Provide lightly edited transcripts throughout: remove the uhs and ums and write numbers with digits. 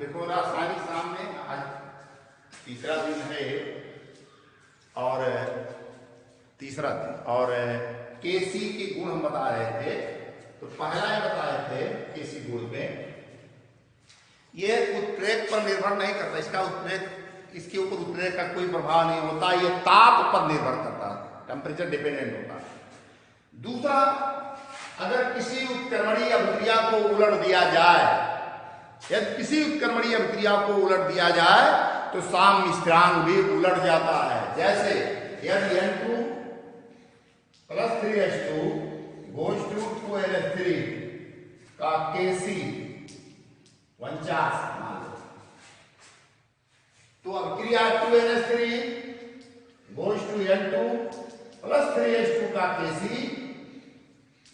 देखो रासायनिक सामने आज तीसरा दिन है और तीसरा दिन और केसी के गुण हम बता रहे थे। तो पहला ही बताए थे केसी गुण में ये उत्प्रेरक पर निर्भर नहीं करता, इसका उत्प्रेरक इसके ऊपर उत्प्रेरक का कोई प्रभाव नहीं होता, ये ताप पर निर्भर करता है, टेम्परेचर डिपेंडेंट होता है। दूसरा, अगर किसी उत्क्रमणीय अभिक्रिया को उलट दिया जाए, यदि किसी उत्क्रमणीय अभिक्रिया को उलट दिया जाए तो साम्य स्थिरांक भी उलट जाता है। जैसे यदि N2 + 3H2 goes to 2NH3 का Kc 49 मान लो, तो अभिक्रिया 2NH3 goes to N2 + 3H2 का Kc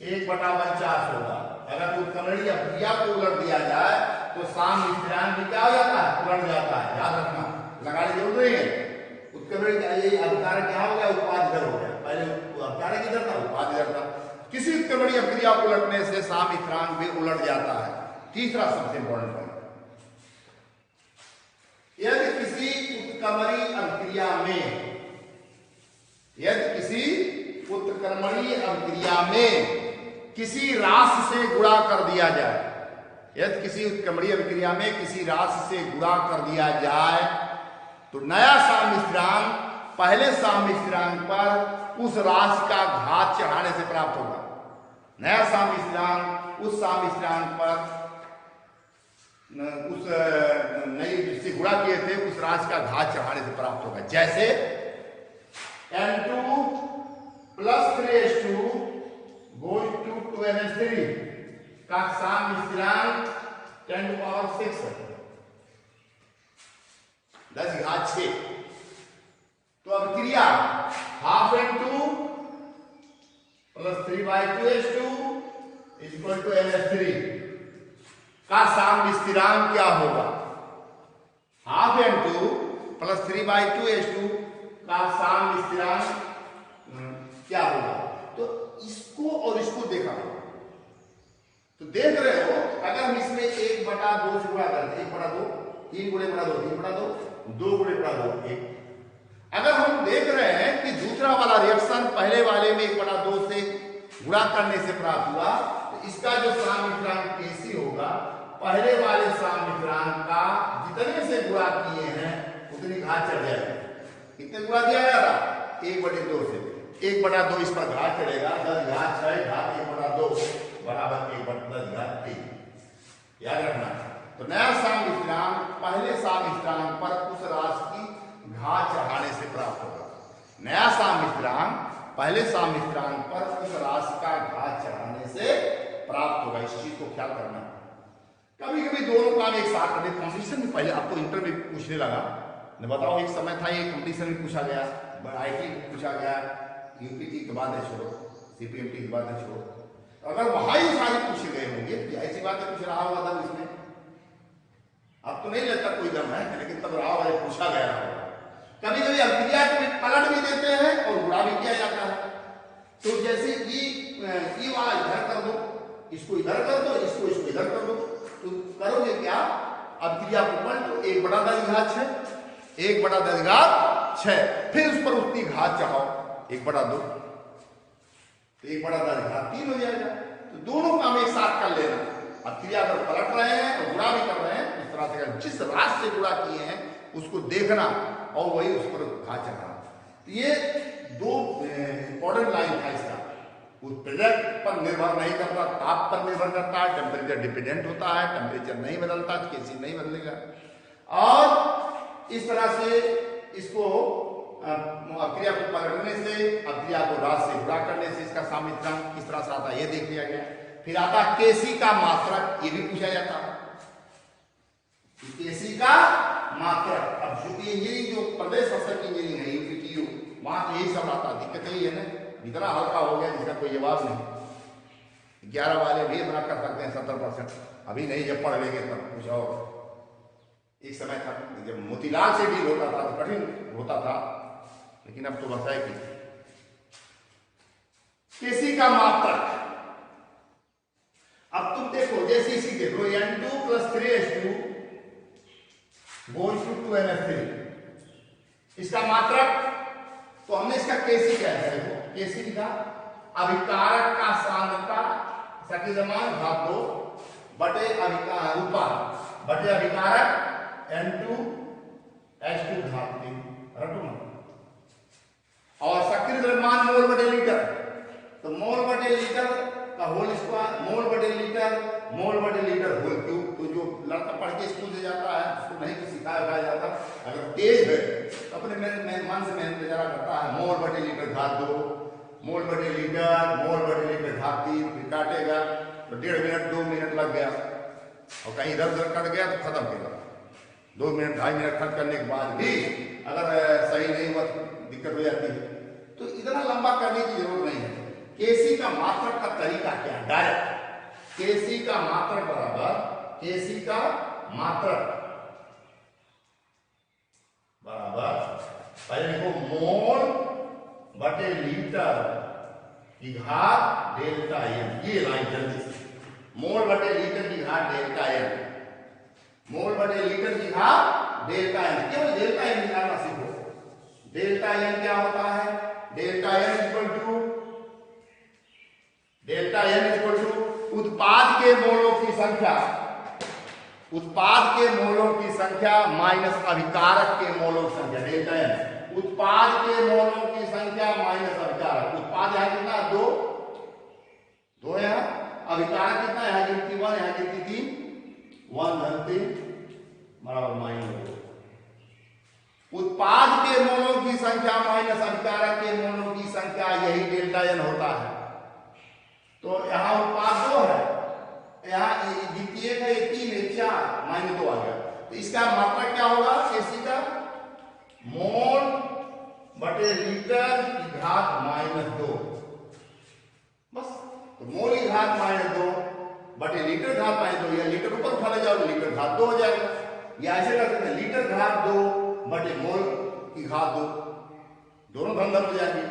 1/49 होगा। अगर उत्क्रमणीय अभिक्रिया को उलट दिया जाए तो साम्य स्थिरांक भी क्या हो जाता है, उलट जाता है। याद रखना, लगाने की जरूरत नहीं है। उत्क्रमणीय अभिकार क्या हो गया, उत्पाद इधर हो गया, पहले अभिकार किधर था, उत्पाद इधर था। किसी उत्क्रमणीय अभिक्रिया को उलटने से साम्य स्थिरांक भी उलट जाता है। तीसरा सबसे इंपॉर्टेंट पॉइंट, यदि किसी उत्क्रमणीय अभिक्रिया में किसी राशि से गुणा कर दिया जाए, यदि किसी उत्क्रमणीय अभिक्रिया में किसी राशि से गुणा कर दिया जाए तो नया साम्य स्थिरांक पहले साम्य स्थिरांक पर उस राशि का घात चढ़ाने से प्राप्त होगा। नया साम्य स्थिरांक उस साम्य स्थिरांक पर उस नई जिससे गुणा किए थे उस राशि का घात चढ़ाने से प्राप्त होगा। जैसे N2 + 3H2 goes to 2NH3 का साम्य स्थिरांक 10⁶ 10⁶। तो अभिक्रिया ½ N2 + 3/2H2 = NH3 का साम्य स्थिरांक क्या होगा, ½ N2 + 3/2H2 का साम्य स्थिरांक क्या होगा। तो इसको और इसको देखा, तो देख रहे हो, अगर हम इसमें 1/2 से गुणा करते, 1/2 3 × 2 3/2 2 × 2 1। अगर हम देख रहे हैं कि दूसरा वाला रिएक्शन पहले वाले में 1/2 से गुणा करने से प्राप्त हुआ, तो इसका जो साम्य स्थिरांक Kc होगा पहले वाले साम्य स्थिरांक का जितने से गुणा किए हैं उतनी घात चढ़ जाएगी। कितने गुणा दिया गया था, 1/2 से, 1/2 इस पर घात चढ़ेगा, 10⁶ घात 1/2 बराबर 1/10⁻3। याद रखना। तो नया साम्य स्थिरांक पहले साम्य स्थिरांक पर उस राशि की घात चढ़ाने से प्राप्त होगा। नया साम्य स्थिरांक पहले साम्य स्थिरांक पर उस राशि का घात चढ़ाने से प्राप्त होगा। इस चीज को ख्याल करना। कभी कभी दोनों काम एक साथ करते। कॉम्पिटिशन में पहले आपको इंटर में पूछने लगा, मैं बताऊं, एक समय था ये कॉम्पिटिशन में पूछा गया, IIT पूछा गया, UPT के बाद छोड़ो, CPMT के बाद छोड़ो, अगर वहां ही सारे पूछे गए होंगे तो ऐसी बातें कुछ रहा हुआ था इसमें। अब तो नहीं लगता कोई दम है, लेकिन तब रहा हुआ पूछा गया होगा। कभी कभी अभिक्रिया को पलट भी देते हैं और गुणा भी किया जाता है। तो जैसे ई वाला इधर कर दो, इसको इधर कर दो, इसको इधर कर दो, तो करोगे क्या, अभिक्रिया को पलटो, 1/10⁶ 1/10⁶, फिर उस पर उतनी घात चढ़ाओ 1/2, तो 1/10⁵ हो जाएगा। तो दोनों काम एक साथ कर लेना। अभिक्रिया अगर पलट रहे हैं और गुणा भी कर रहे हैं, इस तरह से जिस राशि से गुणा किए हैं उसको देखना और वही उस पर घात चढ़ाना। तो ये दो इंपॉर्टेंट लाइन था इसका। उत्प्रेरक पर निर्भर नहीं करता, ताप पर निर्भर करता है, टेम्परेचर डिपेंडेंट होता है, टेम्परेचर नहीं बदलता, Kc नहीं बदलेगा। और इस तरह से इसको अभिक्रिया को पलटने से, अभिक्रिया को राशि से गुणा करने से इसका साम्य स्थिरांक किस तरह से आता है ये देख लिया गया। फिर आता Kc का मात्रक, ये भी पूछा जाता है, Kc का मात्रक। अब चूंकि इंजीनियरिंग जो प्रदेश स्तर की इंजीनियरिंग है UPTU, वहां तो यही सब आता। दिक्कत यही है ना, इतना हल्का हो गया जिसका कोई जवाब नहीं। 11 वाले भी इतना कर सकते हैं 70%, अभी नहीं, जब पढ़ लेंगे तब कुछ और। एक समय था जब मोतीलाल से डील होता था तो कठिन होता था, लेकिन अब तो बस है कि Kc का मात्रक। अब तुम देखो, जैसे इसी देखो N2 + 3H2 goes to 2NH3। इसका मात्रक, तो हमने इसका केसी क्या है, देखो केसी लिखा, अभिकारक का सांद्रता सकीजमान घात 2 बटे उत्पाद बटे अभिकारक N2H2 घात 3, रटो ना। और सक्रिय द्रव्यमान मोल बटे लीटर, तो मोल बटे लीटर का होल स्क्वायर, मोल बटे लीटर होल क्यूब। तो जो लड़का पढ़ के स्कूल से जाता है उसको नहीं कुछ सिखाया जाता, अगर तेज है तो अपने मन से मेहनत जरा करता है, मोल बटे लीटर घात 2, मोल बटे लीटर घात 3, फिर काटेगा तो 1.5 मिनट 2 मिनट लग गया, और कहीं इधर उधर कट गया तो खत्म किया। 2 मिनट 2.5 मिनट खर्च करने के बाद भी अगर सही नहीं हुआ दिक्कत हो जाती है। तो इतना लंबा करने की जरूरत नहीं है। केसी का मात्रक का तरीका क्या है, डायरेक्ट केसी का मात्रक बराबर केसी का मात्रक बराबर, पहले लिखो मोल बटे लीटर की घात डेल्टा एन, ये लाइन जल्दी से, मोल बटे लीटर की घात डेल्टा एन, मोल बटे लीटर की घात डेल्टा एन, केवल डेल्टा एन निकालना सीखो। डेल्टा एन क्या होता है, डेल्टा एन इक्वल टू उत्पाद के मोलों की संख्या, उत्पाद के मोलों की संख्या माइनस अभिकारक के मोलों की संख्या, डेल्टा एन उत्पाद के मोलों की संख्या माइनस अभिकारक। उत्पाद यहां कितना, 2 है, अभिकारक कितना, यहां गिनती 1, यहां गिनती 3, 1 धन 3 बराबर -2। उत्पाद के मोलों की संख्या माइनस अभिकारक के मोलों की संख्या, यही डेल्टा एन होता है। तो यहां उत्पाद 2 है, यहाँ द्वितीय का 3 है, 4 -2 आ गया। तो इसका मात्रक क्या होगा, केसी का मोल बटे लीटर की घात -2, बस। तो मोल की घात -2 बटे लीटर घात -2, या लीटर ऊपर उठा ले जाओ लीटर घात 2 हो जाएगा, या ऐसे कर सकते हैं लीटर घात 2 बटे मोल की घात 2, दोनों धन हो जाएंगे।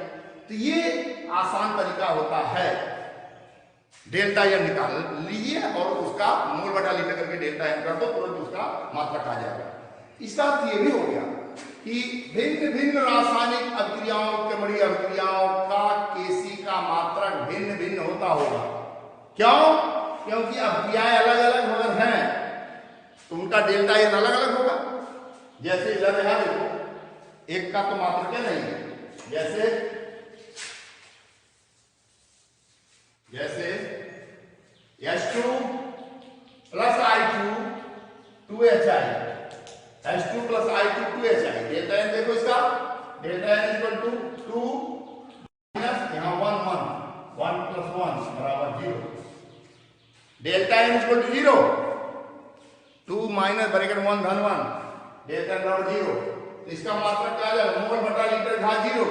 तो ये आसान तरीका होता है, डेल्टा एन निकाल लीजिए और उसका मोल बटा लीटर करके डेल्टा एन कर दो, तुरंत उसका मात्रक आ जाएगा। इसका अर्थ ये भी हो गया कि भिन्न भिन्न रासायनिक अभिक्रियाओं, क्रमणीय अभिक्रियाओं का केसी का मात्रक भिन्न भिन्न होता होगा। क्यों? क्योंकि अभिक्रियाएं अलग अलग अगर हैं तो उनका डेल्टा एन अलग अलग होगा। जैसे इधर है देखो, एक का तो मात्रक क्या नहीं है, जैसे H2 plus I2 2HI, H2 plus I2 2HI, delta n देखो इसका, delta n equal to 2 minus यहाँ 1 प्लस 1 बराबर 0, delta n equal to 0, 2 minus bracket 1 धन 1, डेल्टा एन बराबर 0। इसका मात्रक क्या आ जाएगा, मोल बटा लीटर घात 0,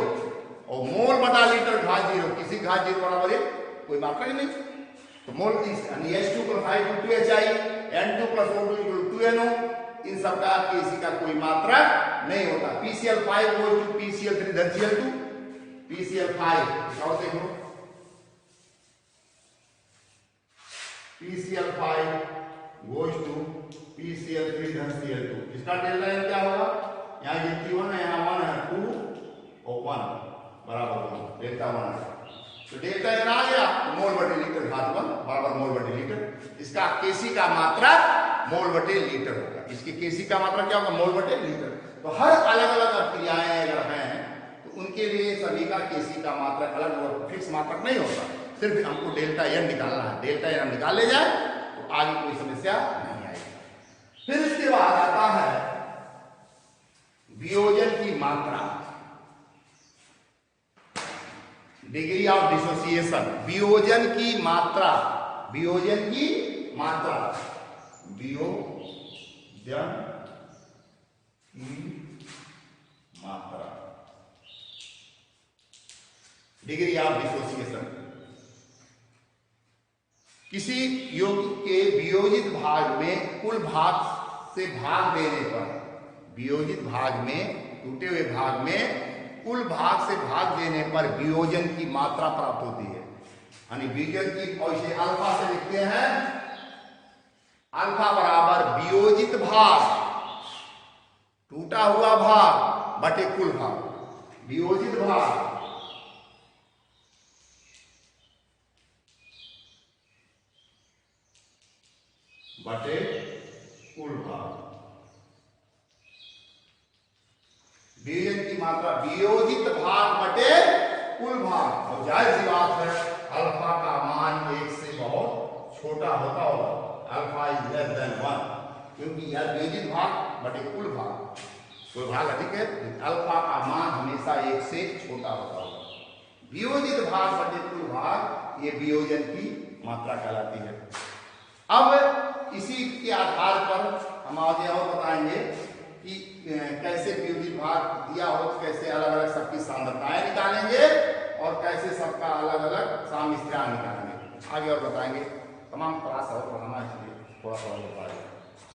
और मोल बटा लीटर घात 0, किसी घात 0 बराबर 1, कोई मात्रक ही नहीं। तो मोल H2 plus I2 2HI, N2 plus O2 2NO, इन सब का किसी का कोई मात्रक नहीं होता। PCl5 goes to PCl3 धन Cl2, PCl5 और देखो PCl5 goes to PCl3 धन Cl2, इसका डेल्टा एन क्या होगा, यहाँ गिनती 1 है, यहाँ 1 है, 2 और 1 बराबर 1, डेल्टा 1 है। तो डेल्टा एन आ गया, मोल बटे लीटर घात 1 बराबर मोल बटे लीटर। इसका केसी का मात्रक मोल बटे लीटर होगा। इसके केसी का मात्रक क्या होगा, मोल बटे लीटर। तो हर अलग अलग अभिक्रियाएं अगर हैं तो उनके लिए सभी का केसी का मात्रक अलग और फिक्स मात्रक नहीं होता, सिर्फ हमको डेल्टा एन निकालना है। डेल्टा एन निकाल ले जाए तो आगे कोई समस्या नहीं आएगी। फिर इसके बाद आता है वियोजन की मात्रा, डिग्री ऑफ डिसोसिएशन। वियोजन की मात्रा, वियोजन की मात्रा, वियोजन की मात्रा, डिग्री ऑफ डिसोसिएशन। किसी यौगिक के वियोजित भाग में कुल भाग से भाग देने पर, वियोजित भाग में, टूटे हुए भाग में कुल भाग से भाग देने पर वियोजन की मात्रा प्राप्त होती है। यानी वियोजन की, और इसे अल्फा से लिखते हैं, अल्फा बराबर वियोजित भाग छूटा हुआ भाग बटे कुल भाग, वियोजित भाग बटे कुल भाग। वियोजन की मात्रा वियोजित भाग बटे कुल भाग। और जाहिर सी बात है अल्फा का मान 1 से बहुत छोटा होता होगा, अल्फा इज लेस देन 1, क्योंकि यह वियोजित भाग बटे कुल भाग अधिक है, अल्फा का मान हमेशा 1 से छोटा होता होगा। वियोजित भाग बटे कुल भाग ये वियोजन की मात्रा कहलाती है। अब इसी के आधार पर हम आगे और बताएंगे कि कैसे वियोजित भाग दिया हो तो कैसे अलग अलग सबकी सांद्रताएं निकालेंगे और कैसे सबका अलग अलग साम्य स्थिरांक निकालेंगे, आगे और बताएंगे। तमाम क्लास और पढ़ाना इसलिए थोड़ा बता दें।